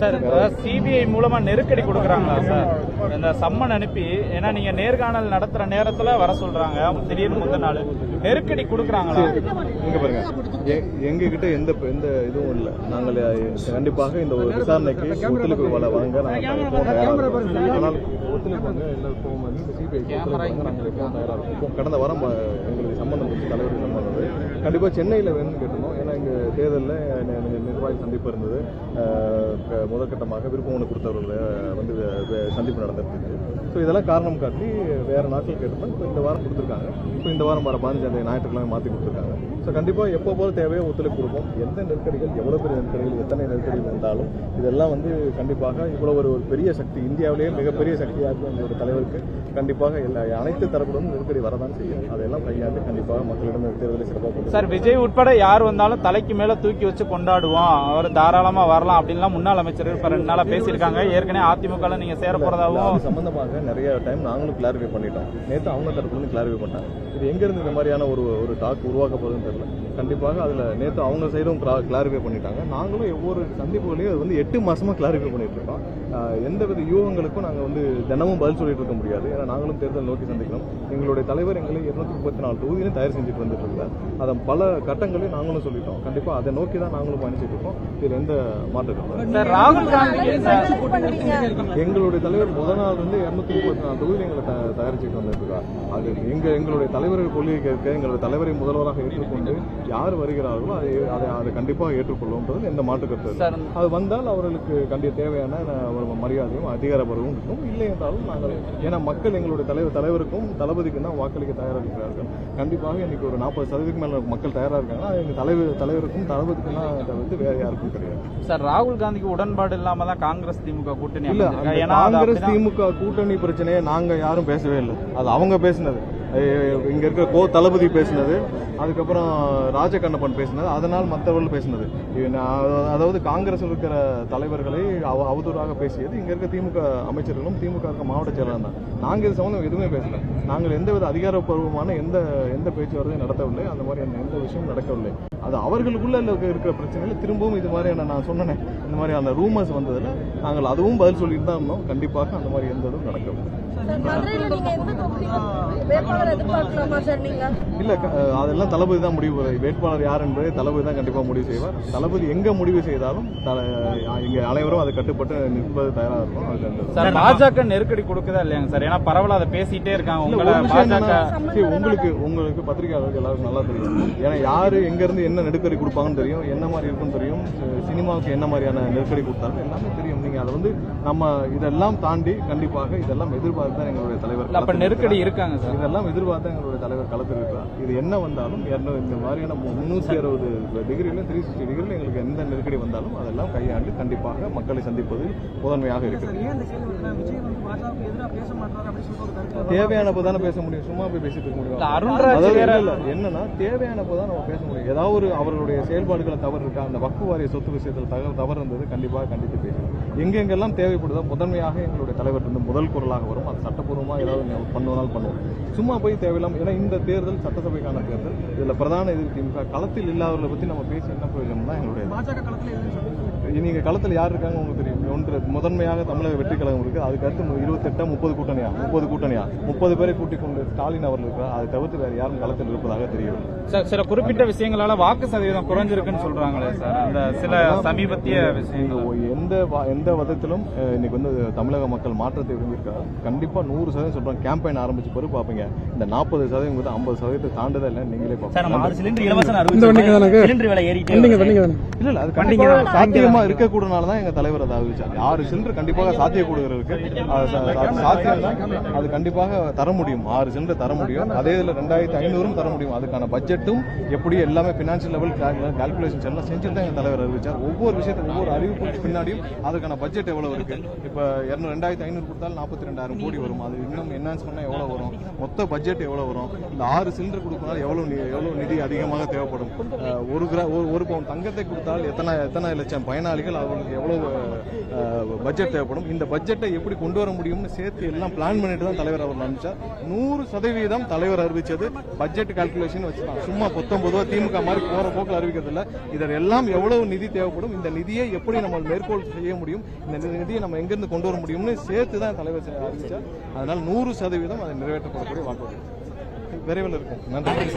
Sir CBI மூலமா நெருக்கடி கொடுக்குறாங்களா சார்? இந்த சம்மன் அனுப்பி, ஏன்னா நீங்க நேர்காணல் நடத்துற நேரத்துல வர சொல்றாங்க, திடீர்னு முந்த நாள் நெருக்கடி கொடுக்குறாங்களா? இங்க பாருங்க, எங்க கிட்ட எந்த இதுவும் இல்லை. நாங்கள் கண்டிப்பாக இந்த ஒரு விசாரணைக்கு ஒத்துழைப்பு வாங்க ஆனால் ஒத்துழைப்பு வந்து எல்லாருக்கும் வந்து சிபிஐ நாங்கள் எப்பவும் தயாராக இருக்கோம். கடந்த வாரம் எங்களுக்கு சம்பந்தம் வச்சு தலைவர் சம்பந்தம் கண்டிப்பாக சென்னையில் வேணும்னு கேட்டிருந்தோம். ஏன்னா இங்கே தேர்தலில் நிர்வாகி சந்திப்பு இருந்தது. முதற்கட்டமாக விருப்பம் ஒன்று கொடுத்தவர்கள் வந்து சந்திப்பு நடந்திருக்கு. ஸோ இதெல்லாம் காரணம் காட்டி வேறு நாட்கள் கேட்டிருந்தோம். இப்போ இந்த வாரம் கொடுத்துருக்காங்க. ஸோ இந்த வாரம் வர 15 ஞாயிற்றுக்கிழமை மாற்றி கொடுத்துருக்காங்க. ஸோ கண்டிப்பாக எப்போ போல தேவையோ ஒத்துழைப்பு கொடுப்போம். எந்த நெருக்கடிகள், எவ்வளோ பெரிய நெருக்கடிகள், எத்தனை நெருக்கடிகள் வந்தாலும் இதெல்லாம் வந்து கண்டிப்பாக இவ்வளோ ஒரு பெரிய சக்தி, இந்தியாவிலேயே மிகப்பெரிய சக்தியாக எங்களோட தலைவருக்கு கண்டிப்பாக அனைத்து தரப்புடன் நெருக்கடி வரதான் செய்யும். அதெல்லாம் கையாண்டு கண்டிப்பாக மக்களிடம் தேர்தலை சிறப்பாக. சார், விஜய் உட்பட யார் வந்தாலும் தலைக்கு மேல தூக்கி வச்சு கொண்டாடுவோம், அவர் தாராளமா வரலாம் அப்படின்லாம் முன்னாள் அமைச்சர்கள் இப்ப 2 நாளா பேசியிருக்காங்க. ஏற்கனவே அதிமுக நீங்க சேர போறதாவும் சம்பந்தமாக நிறைய டைம் நாங்களும் கிளாரிஃபை பண்ணிட்டோம். நேற்று அவங்க தரப்புல இருந்து கிளாரிஃபை பண்ணாங்க. இது எங்க இருந்து இந்த மாதிரியான ஒரு டாக் உருவாக்க போகுதுன்னு தெரியல. கண்டிப்பாக அதுல நேற்று அவங்க சைடும் கிளாரிஃபை பண்ணிட்டாங்க. நாங்களும் ஒவ்வொரு சந்திப்புகளையும் அது வந்து 8 மாசமா கிளாரிஃபை பண்ணிட்டு இருக்கோம். எந்தவித யூகங்களுக்கும் நாங்கள் வந்து தினமும் பதில் சொல்லிட்டு இருக்க முடியாது. ஏன்னா நாங்களும் தேர்தல் நோக்கி சந்திக்கணும். எங்களுடைய தலைவர் எங்களை 234 தொகுதியிலும் தயார் செஞ்சுட்டு வந்துட்டு இருக்கார். அதை பல கட்டங்களையும் நாங்களும் சொல்லிட்டோம். கண்டிப்பா அதை நோக்கி தான் நாங்களும் பயணிச்சுட்டு இருக்கோம். இதுல எந்த மாற்றங்களும். ராகுல் காந்தி எங்களுடைய தலைவர் முதல் நாள் வந்து 234 தொகுதி எங்களை தயாரிச்சுட்டு வந்துட்டு இருக்கார். அது எங்களுடைய தலைவர்கள் கொள்கை கேட்க எங்களுடைய தலைவரை முதல்வராக ஏற்றுக்கொண்டு யார் வருகிறார்களோ அதை கண்டிப்பாக ஏற்றுக்கொள்ளும் எந்த மாற்று கருத்து. அது வந்தால் அவர்களுக்கு தேவையான மரியாதையும் அதிகாரப்பூர்வமும் இருக்கும். இல்லை என்றாலும் நாங்கள், ஏன்னா மக்கள் எங்களுடைய தலைவருக்கும் தளபதிக்கும் தான் வாக்களிக்க தயாராக இருக்கிறார்கள். கண்டிப்பாக இன்னைக்கு ஒரு 40% மேல மக்கள் தயாராக இருக்காங்கன்னா எங்க தலைவருக்கும் தளபதிக்கும் தான் தவிர்த்து வேற யாருக்கும் கிடையாது. சார், ராகுல் காந்திக்கு உடன்பாடு இல்லாம தான் காங்கிரஸ் திமுக கூட்டணி இல்ல. காங்கிரஸ் திமுக கூட்டணி பிரச்சனையை நாங்க யாரும் பேசவே இல்லை. அது அவங்க பேசினது. இங்க இருக்க தளபதி பேசினது, அதுக்கப்புறம் ராஜகண்ணப்பன் பேசினது, அதனால் மற்றவர்கள் பேசினது. அதாவது காங்கிரஸ் இருக்கிற தலைவர்களை அவதூறாக பேசியது இங்க இருக்க திமுக அமைச்சர்களும் திமுக மாவட்ட செயலாளர் தான். நாங்கள் இது சம்பந்தம் எதுவுமே பேசல. நாங்கள் எந்தவித அதிகாரப்பூர்வமான எந்த பேச்சுவார்த்தையும் நடத்தவில்லை. அந்த மாதிரி எந்த விஷயமும் நடக்கவில்லை. அது அவர்களுக்குள்ள இருக்கிற பிரச்சனைகள் திரும்பவும் இது மாதிரியான நான் சொன்னேன், இந்த மாதிரி அந்த ரூமர்ஸ் வந்ததுல நாங்கள் அதுவும் பதில் சொல்லிட்டு தான் இருந்தோம். கண்டிப்பாக அந்த மாதிரி எந்த இதுவும் நடக்கவில்லை. இல்ல, அதெல்லாம் தளபதி தான் முடிவு. வேட்பாளர் யார் என்பதை தளபதி தான் கண்டிப்பா முடிவு செய்வார். தளபதி எங்க முடிவு செய்தாலும் இங்க அனைவரும் அதை கட்டுப்பட்டு நிற்பது தயாரா இருக்கும். பாஜக நெருக்கடி கொடுக்குதா இல்லையாங்க சார்? ஏன்னா பரவலா அதை பேசிட்டே இருக்காங்க. உங்களுக்கு பத்திரிகையாளர்கள் எல்லாருக்கும் நல்லா தெரியும். ஏன்னா யாரு எங்க இருந்து என்ன நெருக்கடி கொடுப்பாங்கன்னு தெரியும், என்ன மாதிரி இருக்குன்னு தெரியும், சினிமாவுக்கு என்ன மாதிரியான நெருக்கடி கொடுத்தாலும் எல்லாமே தெரியும். நீங்க அதை வந்து நம்ம இதெல்லாம் தாண்டி கண்டிப்பாக இதெல்லாம் எதிர்பார்த்து தான் எங்களுடைய தலைவர். அப்ப நெருக்கடி இருக்காங்க சார். இதெல்லாம் எதிர்பார்த்து எங்களுடைய தலைவர் களத்தில் இருக்கிறார். இது என்ன வந்தாலும் இந்த மாதிரியான 360 டிகிரியில 360 டிகிரியில் எங்களுக்கு எந்த நெருக்கடி வந்தாலும் அதெல்லாம் கையாண்டு கண்டிப்பாக மக்களை சந்திப்பது முதன்மையாக இருக்கிறது. தேவையானப்போதானே பேச முடியும், சும்மா போய் பேசிட்டு இருக்க முடியும். என்னன்னா தேவையானப்போதான் நம்ம பேச முடியும். ஏதாவது அவர்களுடைய செயல்பாடுகளை தவறு இருக்கா, அந்த வக்ஃபு வாரிய சொத்து விஷயத்தில் தவறு இருந்தது கண்டிப்பாக கண்டித்து பேசணும். எங்கெங்கெல்லாம் தேவைப்படுதோ முதன்மையாக எங்களுடைய தலைவர் இருந்து முதல் குரலாக வரும். அது சட்டப்பூர்வமாக ஏதாவது பண்ணுவதால் பண்ணுவோம். சும்மா போய் தேவையில்லாம, ஏன்னா இந்த தேர்தல் சட்டசபைக்கான தேர்தல். இதுல பிரதான எதிர்ப்பு திமுக. களத்தில் இல்லாதவர்களை பத்தி நம்ம பேசி என்ன பிரயோஜனம் தான் எங்களுடைய. நீங்க களத்தில் யார் இருக்காங்க உங்களுக்கு தெரியும். ஒன்று முதன்மையாக தமிழக வெற்றி கழகம் இருக்கு. அதுக்கடுத்து 28 30 கூட்டணியா 30 பேரை கூட்டிக் கொண்டு ஸ்டாலின் அவர்கள் இருக்கிறார். அதை தவிர்த்து வேற யாரும் களத்தில் இருப்பதாக தெரியவில்லை சார். சில குறிப்பிட்ட விஷயங்களால வாக்கு சதவீதம் குறைஞ்சிருக்குன்னு சொல்றாங்களே சார், அந்த சில சமீபத்திய விஷயங்கள். எந்த விதத்திலும் இன்னைக்கு வந்து தமிழக மக்கள் மாற்றத்தை விரும்பியிருக்காங்க. கண்டிப்பா 100% சொல்றாங்க. கேம்பெயின் ஆரம்பிச்சு பிறகு பாப்பீங்க இந்த 40% 50% தாண்டதா இல்லை. நீங்களே இல்ல அது கண்டிப்பா சாத்தியமா இருக்கக்கூடனாலதான் எங்க தலைவர் அதை அறிவிச்சார். 6 சிலிண்டர் கண்டிப்பாக சாத்தியக்கூடுகிறது சாத்தியம் தான். அது கண்டிப்பாக தர முடியும். 6 சிலிண்டர் தர முடியும். அதே இதுல 2500 தர முடியும். அதுக்கான பட்ஜெட்டும் எப்படி எல்லாமே பினான்சியல் லெவல் கால்குலேஷன்ஸ் எல்லாம் செஞ்சுட்டு தான் எங்க தலைவர் அறிவிச்சார். ஒவ்வொரு விஷயத்துக்கு ஒவ்வொரு அறிவிப்புக்கு பின்னாடியும் அதுக்கான பட்ஜெட் எவ்வளவு இருக்கு. இப்ப 2500 கொடுத்தாலும் 42,000 கோடி வரும். அது இன்னும் என்ஹான்ஸ் பண்ணா எவ்வளவு வரும், மொத்த பட்ஜெட் எவ்வளவு வரும், இந்த 6 சிலிண்டர் கொடுக்கறதால எவ்வளவு நிதி அதிகமாக தேவைப்படும், ஒரு பவுன் தங்கத்தை கொடுத்தால் எத்தனை லட்சம் பயனாளிகள் அவர்களுக்கு எவ்வளவு பட்ஜெட் தேவைப்படும். இந்த பட்ஜெட்டை எப்படி கொண்டு வர முடியும்னு சேர்த்து எல்லாம் பிளான் பண்ணிட்டு தான் தலைவர் அவர் நினைச்சார். 100% தலைவர் அறிவிச்சது பட்ஜெட் கால்குலேஷன் வச்சுதான். சும்மா 19 திமுக மாதிரி போற போக்கில் அறிவிக்கிறது இல்லை. இதெல்லாம் எவ்வளவு நிதி தேவைப்படும், இந்த நிதியை எப்படி நம்ம மேற்கோள் செய்ய முடியும், இந்த நிதியை நம்ம எங்கிருந்து கொண்டு வர முடியும்னு சேர்த்து தான் தலைவர் அறிவிச்சார். அதனால் 100% அதை நிறைவேற்றப்படக்கூடிய வாக்குறுதி விரைவில் இருக்கும். நன்றி.